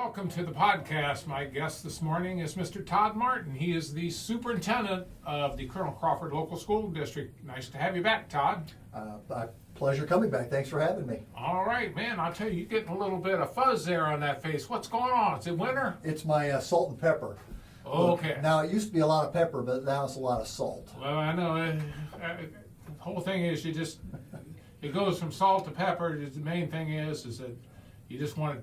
Welcome to the podcast. My guest this morning is Mr. Todd Martin. He is the superintendent of the Colonel Crawford Local School District. Nice to have you back, Todd. Pleasure coming back. Thanks for having me. All right, man. I'll tell you, you're getting a little bit of fuzz there on that face. What's going on? Is it winter? It's my salt and pepper. Okay. Look, now, it used to be a lot of pepper, but now it's a lot of salt. Well, I know. The whole thing is it goes from salt to pepper. The main thing is that you just want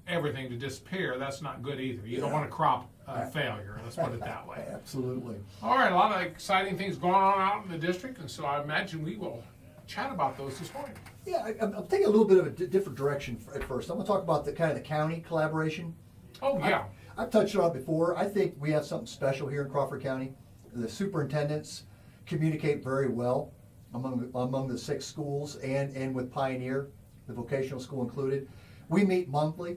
everything to disappear. That's not good either. You don't want to crop failure. Let's put it that way. Absolutely. All right, a lot of exciting things going on out in the district, and so I imagine we will chat about those this morning. Yeah, I'm taking a little bit of a different direction at first. I'm going to talk about the county collaboration. Oh, yeah. I've touched on it before. I think we have something special here in Crawford County. The superintendents communicate very well among the 6 schools and with Pioneer, the vocational school included. We meet monthly.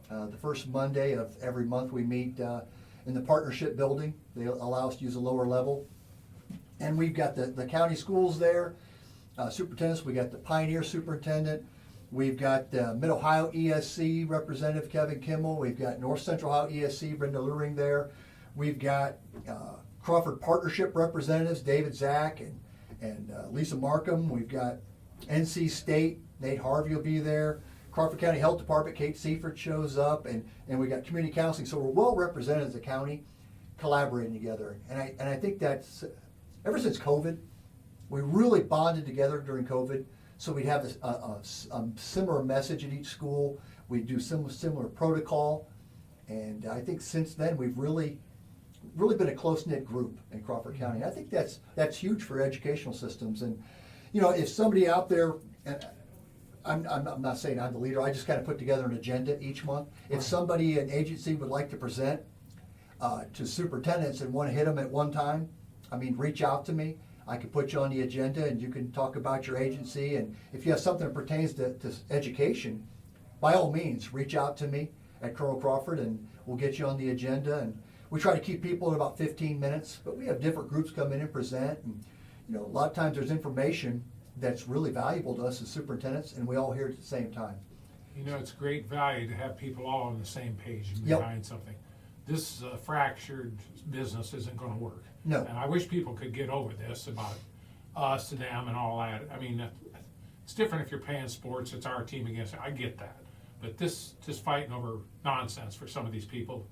The first Monday of every month we meet in the partnership building. They allow us to use a lower level. And we've got the county schools there, superintendents. We got the Pioneer superintendent. We've got Mid-Ohio ESC representative Kevin Kimmel. We've got North Central Ohio ESC Brenda Luring there. We've got Crawford partnership representatives David Zach and Lisa Markham. We've got NC State, Nate Harvey will be there. Crawford County Health Department, Kate Seifert shows up, and we got community counseling. So we're well represented as a county, collaborating together. And I think that's, ever since COVID, we really bonded together during COVID. So we'd have a similar message at each school. We do similar protocol. And I think since then, we've really been a close-knit group in Crawford County. I think that's huge for educational systems. And, you know, if somebody out there, and I'm not saying I'm the leader, I just kind of put together an agenda each month. If somebody, an agency, would like to present to superintendents and want to hit them at one time, reach out to me. I can put you on the agenda and you can talk about your agency. And if you have something that pertains to education, by all means, reach out to me at Colonel Crawford and we'll get you on the agenda. And we try to keep people in about 15 minutes, but we have different groups come in and present. And, you know, a lot of times there's information that's really valuable to us as superintendents, and we all hear it at the same time. You know, it's great value to have people all on the same page and behind something. This fractured business isn't going to work. No. And I wish people could get over this about us and them and all that. It's different if you're playing sports. It's our team against it. I get that. But this just fighting over nonsense for some of these people,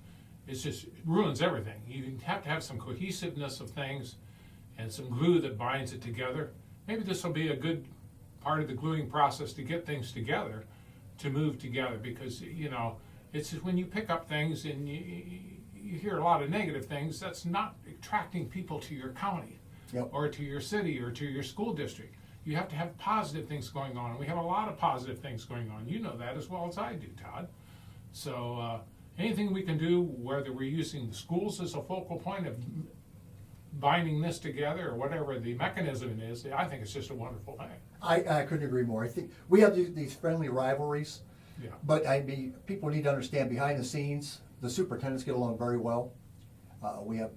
it ruins everything. You have to have some cohesiveness of things and some glue that binds it together. Maybe this will be a good part of the gluing process to get things together, to move together, because, you know, it's just when you pick up things and you hear a lot of negative things, that's not attracting people to your county or to your city or to your school district. You have to have positive things going on, and we have a lot of positive things going on. You know that as well as I do, Todd. So anything we can do, whether we're using the schools as a focal point of binding this together or whatever the mechanism is, I think it's just a wonderful thing. I couldn't agree more. I think we have these friendly rivalries, but people need to understand behind the scenes, the superintendents get along very well. We have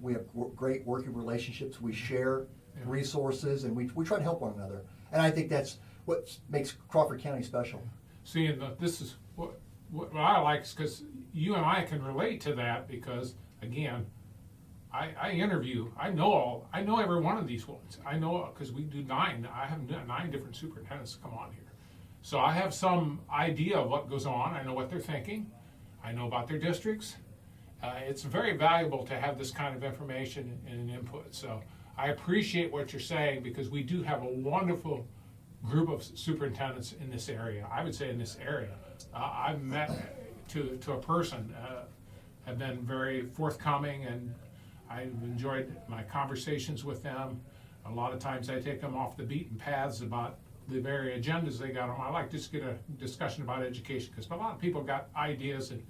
great working relationships. We share resources, and we try to help one another. And I think that's what makes Crawford County special. See, and this is what I like, is because you and I can relate to that, because again, I interview. I know every one of these ones. I know, because we do 9. I have 9 different superintendents come on here, so I have some idea of what goes on. I know what they're thinking. I know about their districts. It's very valuable to have this kind of information and input. So I appreciate what you're saying, because we do have a wonderful group of superintendents in this area. I would say in this area, I've met to a person, have been very forthcoming, and I've enjoyed my conversations with them. A lot of times I take them off the beaten paths about the very agendas they got on. I like to just get a discussion about education, because a lot of people got ideas and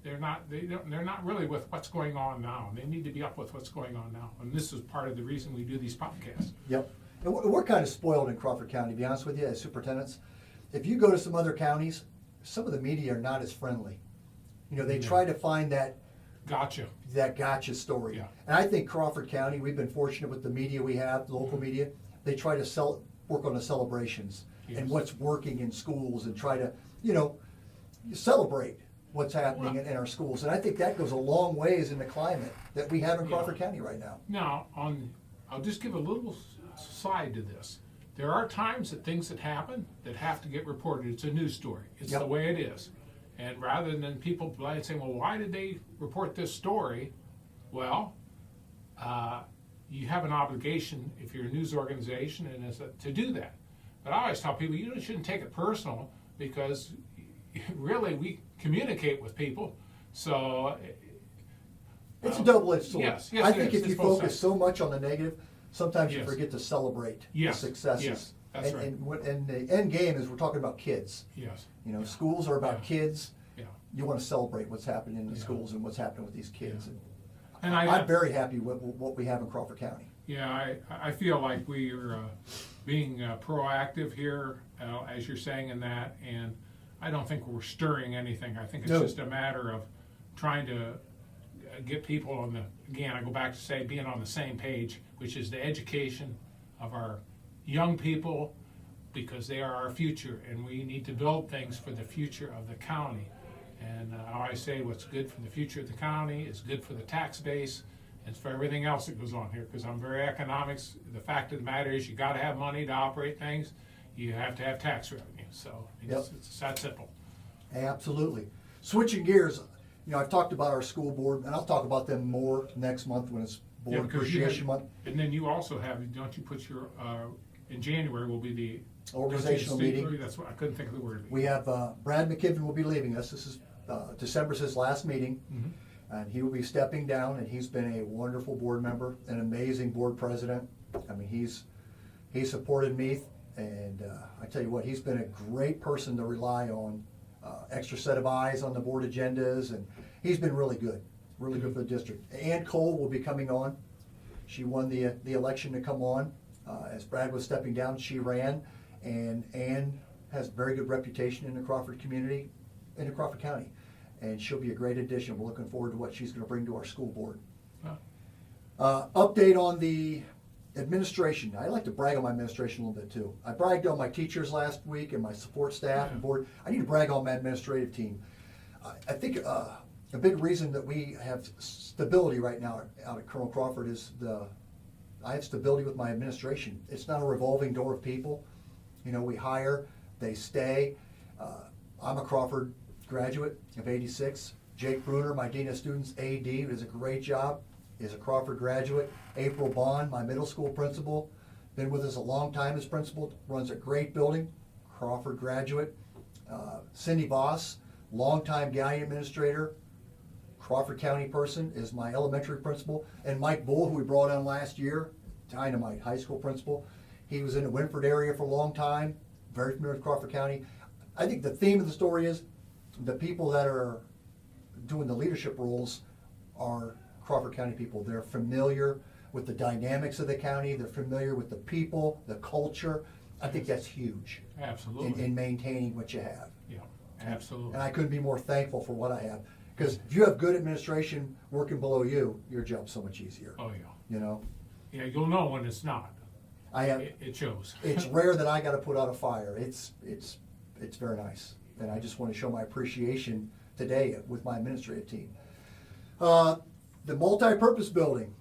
they're not really with what's going on now. They need to be up with what's going on now. And this is part of the reason we do these podcasts. Yep. And we're kind of spoiled in Crawford County, to be honest with you, as superintendents. If you go to some other counties, some of the media are not as friendly. You know, they try to find that gotcha story. Yeah. And I think Crawford County, we've been fortunate with the media we have, the local media. They try to work on the celebrations and what's working in schools, and try to, you know, celebrate what's happening in our schools. And I think that goes a long ways in the climate that we have in Crawford County right now. Now, I'll just give a little side to this. There are times that things that happen that have to get reported. It's a news story. It's Yep. the way it is. And rather than people saying, well, why did they report this story? Well, you have an obligation if you're a news organization and to do that. But I always tell people you shouldn't take it personal because really we communicate with people. So It's a double-edged sword. Yes, I it think is. if you It's both focus sides. so much on the negative, sometimes you Yes. forget to celebrate Yes, the successes. yes, that's right. And the end game is we're talking about kids. Yes. You know, schools are about Yeah. kids. Yeah. You want to celebrate what's happening in the Yeah. schools and what's happening with these kids. Yeah. And And I'm very happy with what we have in Crawford County. Yeah, I feel like we are being proactive here, as you're saying in that, and I don't think we're stirring anything. I think it's No. just a matter of trying to get people on the, again, I go back to say, being on the same page, which is the education of our young people, because they are our future, and we need to build things for the future of the county. And I always say what's good for the future of the county is good for the tax base, and for everything else that goes on here, because I'm very economics. The fact of the matter is you gotta have money to operate things, you have to have tax revenue, so it's that simple. Absolutely. Switching gears, you know, I've talked about our school board, and I'll talk about them more next month when it's Yeah, Board because you Appreciation have- Month. And then you also have, don't you put your, in January will be the. Organizational meeting. That's what, I couldn't think of the word. We have Brad McKibben will be leaving us. This is December's his last meeting, and he will be stepping down. And he's been a wonderful board member, an amazing board president. I mean, he's supported me, and I tell you what, he's been a great person to rely on. Extra set of eyes on the board agendas, and he's been really good for the district. Ann Cole will be coming on. She won the election to come on. As Brad was stepping down, she ran, and Ann has a very good reputation in the Crawford community, in the Crawford County, and she'll be a great addition. We're looking forward to what she's going to bring to our school board. Update on the administration. I like to brag on my administration a little bit too. I bragged on my teachers last week and my support staff and board. I need to brag on my administrative team. I think a big reason that we have stability right now out at Colonel Crawford is I have stability with my administration. It's not a revolving door of people. You know, we hire, they stay. I'm a Crawford graduate of '86. Jake Bruner, my Dean of Students, AD, who does a great job, is a Crawford graduate. April Bond, my middle school principal, been with us a long time as principal, runs a great building, Crawford graduate. Cindy Voss, longtime Galleon administrator, Crawford County person, is my elementary principal. And Mike Bull, who we brought on last year, Dynamite, high school principal. He was in the Winford area for a long time, very familiar with Crawford County. I think the theme of the story is the people that are doing the leadership roles are Crawford County people. They're familiar with the dynamics of the county. They're familiar with the people, the culture. I think that's huge Absolutely. in maintaining what you have. Yeah, absolutely. And I couldn't be more thankful for what I have. Because if you have good administration working below you, your job's so much easier. Oh, yeah. You know, Yeah, you'll know when it's not. I have. It shows. It's rare that I got to put out a fire. It's very nice, and I just want to show my appreciation today with my administrative team. The multi-purpose building,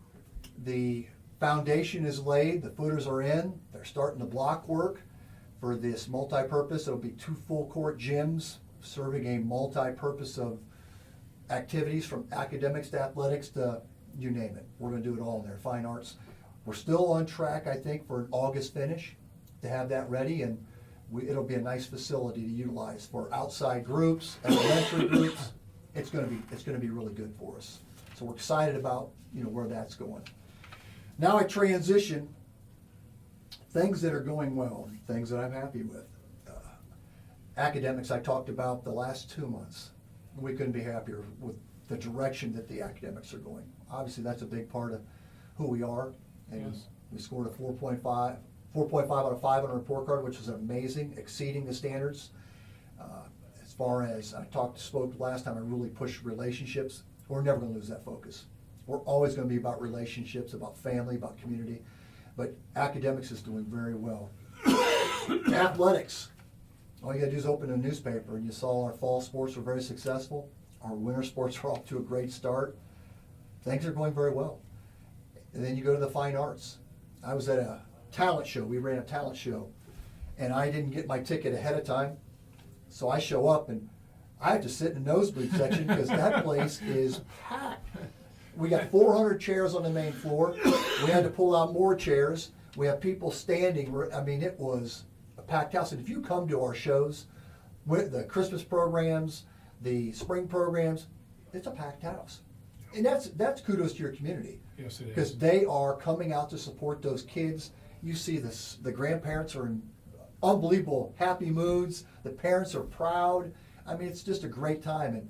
the foundation is laid, the footers are in. They're starting the block work for this multi-purpose. It'll be 2 full court gyms serving a multi-purpose of activities from academics to athletics to you name it. We're going to do it all in there. Fine arts. We're still on track, I think, for an August finish to have that ready, and it'll be a nice facility to utilize for outside groups, elementary groups. It's going to be really good for us. So we're excited about where that's going. Now I transition things that are going well, things that I'm happy with. Academics I talked about the last 2 months. We couldn't be happier with the direction that the academics are going. Obviously, that's a big part of who we are. And Yes. we scored a 4.5 out of 5 on a report card, which is amazing, exceeding the standards. As far as I spoke last time, I really pushed relationships. We're never going to lose that focus. We're always going to be about relationships, about family, about community. But academics is doing very well. Athletics. All you got to do is open a newspaper, and you saw our fall sports were very successful. Our winter sports are off to a great start. Things are going very well. And then you go to the fine arts. I was at a talent show. We ran a talent show. And I didn't get my ticket ahead of time. So I show up and I have to sit in the nosebleed section because that place is packed. We got 400 chairs on the main floor. We had to pull out more chairs. We have people standing. I mean, it was a packed house. And if you come to our shows, with the Christmas programs, the spring programs, it's a packed house. And that's kudos to your community. Yes, it is. Because they are coming out to support those kids. You see this, the grandparents are in unbelievable happy moods. The parents are proud. I mean, it's just a great time. And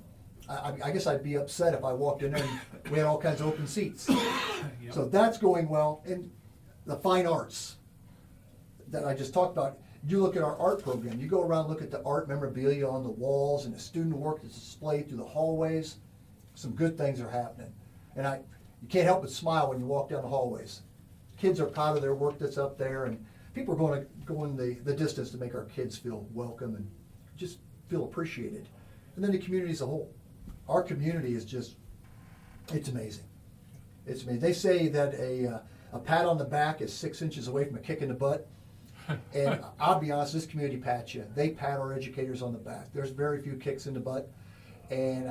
I guess I'd be upset if I walked in there and we had all kinds of open seats. Yep. So that's going well. And the fine arts that I just talked about, you look at our art program, you go around, look at the art memorabilia on the walls and the student work that's displayed through the hallways. Some good things are happening. And you can't help but smile when you walk down the hallways. Kids are proud of their work that's up there, and people are going the distance to make our kids feel welcome and just feel appreciated. And then the community as a whole. Our community is just, it's amazing. It's amazing. They say that a pat on the back is 6 inches away from a kick in the butt. And I'll be honest, this community pats you. They pat our educators on the back. There's very few kicks in the butt. And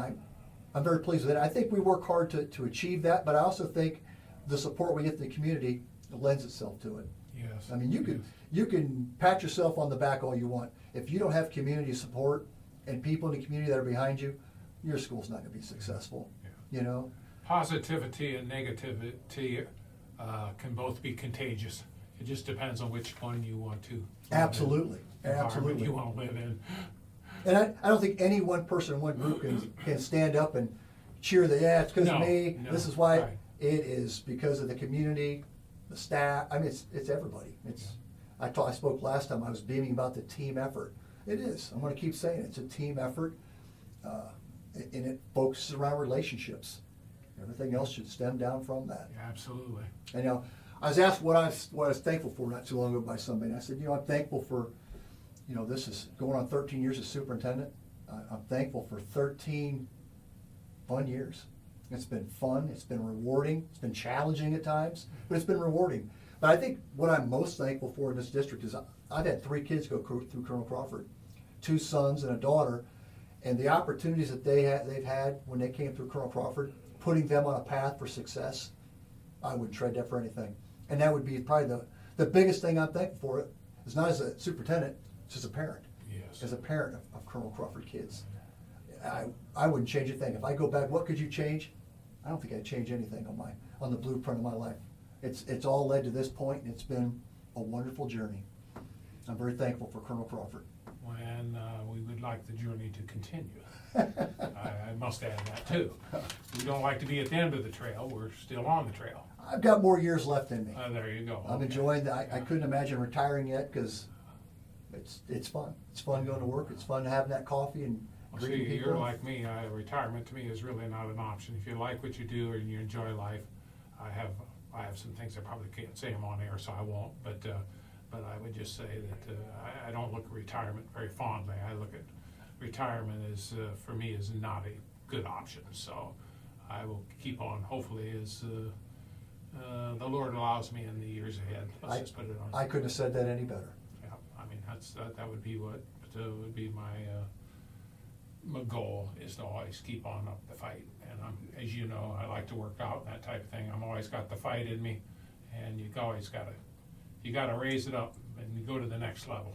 I'm very pleased with it. I think we work hard to achieve that, but I also think the support we get from the community lends itself to it. Yes. I mean, you can pat yourself on the back all you want. If you don't have community support and people in the community that are behind you, your school's not going to be successful. Yeah. You know? Positivity and negativity can both be contagious. It just depends on which one you want to. Absolutely. Absolutely. You want to live in. And I don't think any one person in one group can stand up and cheer it's because of me. No, This is why. right. It is because of the community, the staff. I mean, it's everybody. I spoke last time. I was beaming about the team effort. It is. I'm going to keep saying it. It's a team effort, and it focuses around relationships. Everything else should stem down from that. Yeah, absolutely. And I was asked what I was thankful for not too long ago by somebody. And I said, I'm thankful for, this is going on 13 years as superintendent. I'm thankful for 13 fun years. It's been fun. It's been rewarding. It's been challenging at times, but it's been rewarding. But I think what I'm most thankful for in this district is I've had 3 kids go through Colonel Crawford, 2 sons and a daughter, and the opportunities that they've had when they came through Colonel Crawford, putting them on a path for success, I wouldn't trade that for anything. And that would be probably the biggest thing I'm thankful for. It's not as a superintendent, it's as a parent. Yes. As a parent of Colonel Crawford kids. I wouldn't change a thing. If I go back, what could you change? I don't think I'd change anything on the blueprint of my life. It's all led to this point, and it's been a wonderful journey. I'm very thankful for Colonel Crawford. And we would like the journey to continue. I must add that too. We don't like to be at the end of the trail. We're still on the trail. I've got more years left in me. There you go. I'm Okay. enjoying that. I couldn't imagine retiring yet because it's fun. It's fun going to work. It's fun having that coffee and Well, greeting see, people. you're like me. Retirement to me is really not an option. If you like what you do and you enjoy life, I have some things I probably can't say them on air, so I won't. But I would just say that I don't look at retirement very fondly. I look at retirement as for me is not a good option. So I will keep on. Hopefully, as the Lord allows me in the years ahead. Let's just put it on. I couldn't have said that any better. Yeah, I mean that would be what would be my goal is to always keep on up the fight. And as you know, I like to work out and that type of thing. I'm always got the fight in me, and you gotta raise it up and you go to the next level.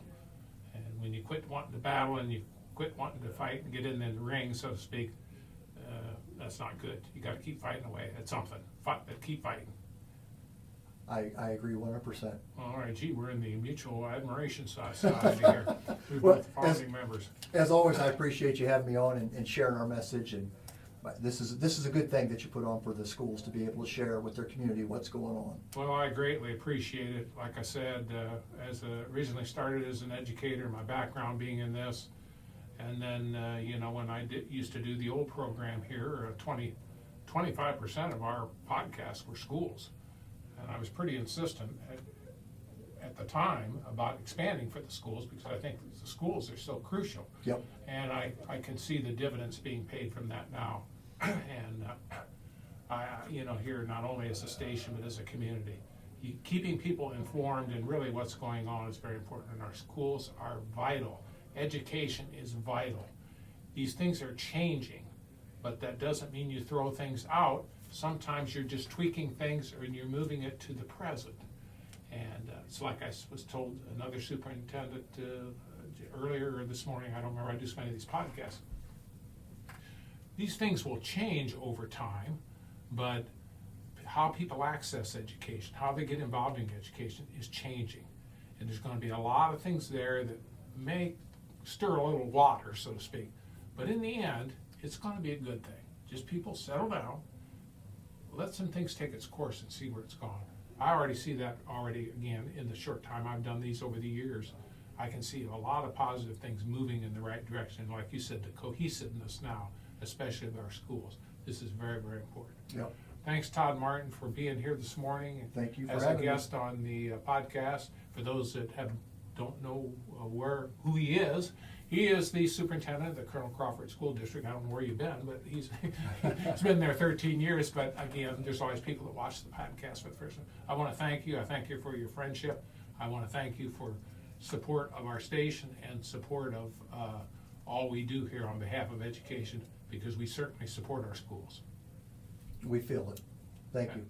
And when you quit wanting to battle and you quit wanting to fight and get in the ring, so to speak, that's not good. You got to keep fighting away at something. Fight, but keep fighting. I agree 100%. All right, gee, we're in the mutual admiration side here. We're Well, both founding members. As always, I appreciate you having me on and sharing our message. And this is a good thing that you put on for the schools to be able to share with their community what's going on. Well, I greatly appreciate it. Like I said, originally started as an educator, my background being in this, and then when I used to do the old program here, 25% of our podcasts were schools, and I was pretty insistent at the time about expanding for the schools, because I think the schools are so crucial. Yep. And I can see the dividends being paid from that now. And here, not only as a station, but as a community, keeping people informed and really what's going on is very important. And our schools are vital. Education is vital. These things are changing, but that doesn't mean you throw things out. Sometimes you're just tweaking things or you're moving it to the present. And it's like I was told another superintendent earlier this morning, I don't remember, I do so many of these podcasts. These things will change over time, but how people access education, how they get involved in education is changing. And there's going to be a lot of things there that may stir a little water, so to speak. But in the end, it's going to be a good thing. Just people settle down, let some things take its course and see where it's gone. I already see that again, in the short time I've done these over the years. I can see a lot of positive things moving in the right direction. Like you said, the cohesiveness now, especially with our schools. This is very, very important. Yep. Thanks, Todd Martin, for being here this morning. Thank you for as a having me. guest on the podcast. For those that don't know who he is the superintendent of the Colonel Crawford School District. I don't know where you've been, but he's been there 13 years. But again, there's always people that watch the podcast for the first time. I want to thank you. I thank you for your friendship. I want to thank you for support of our station and support of all we do here on behalf of education, because we certainly support our schools. We feel it. Thank you.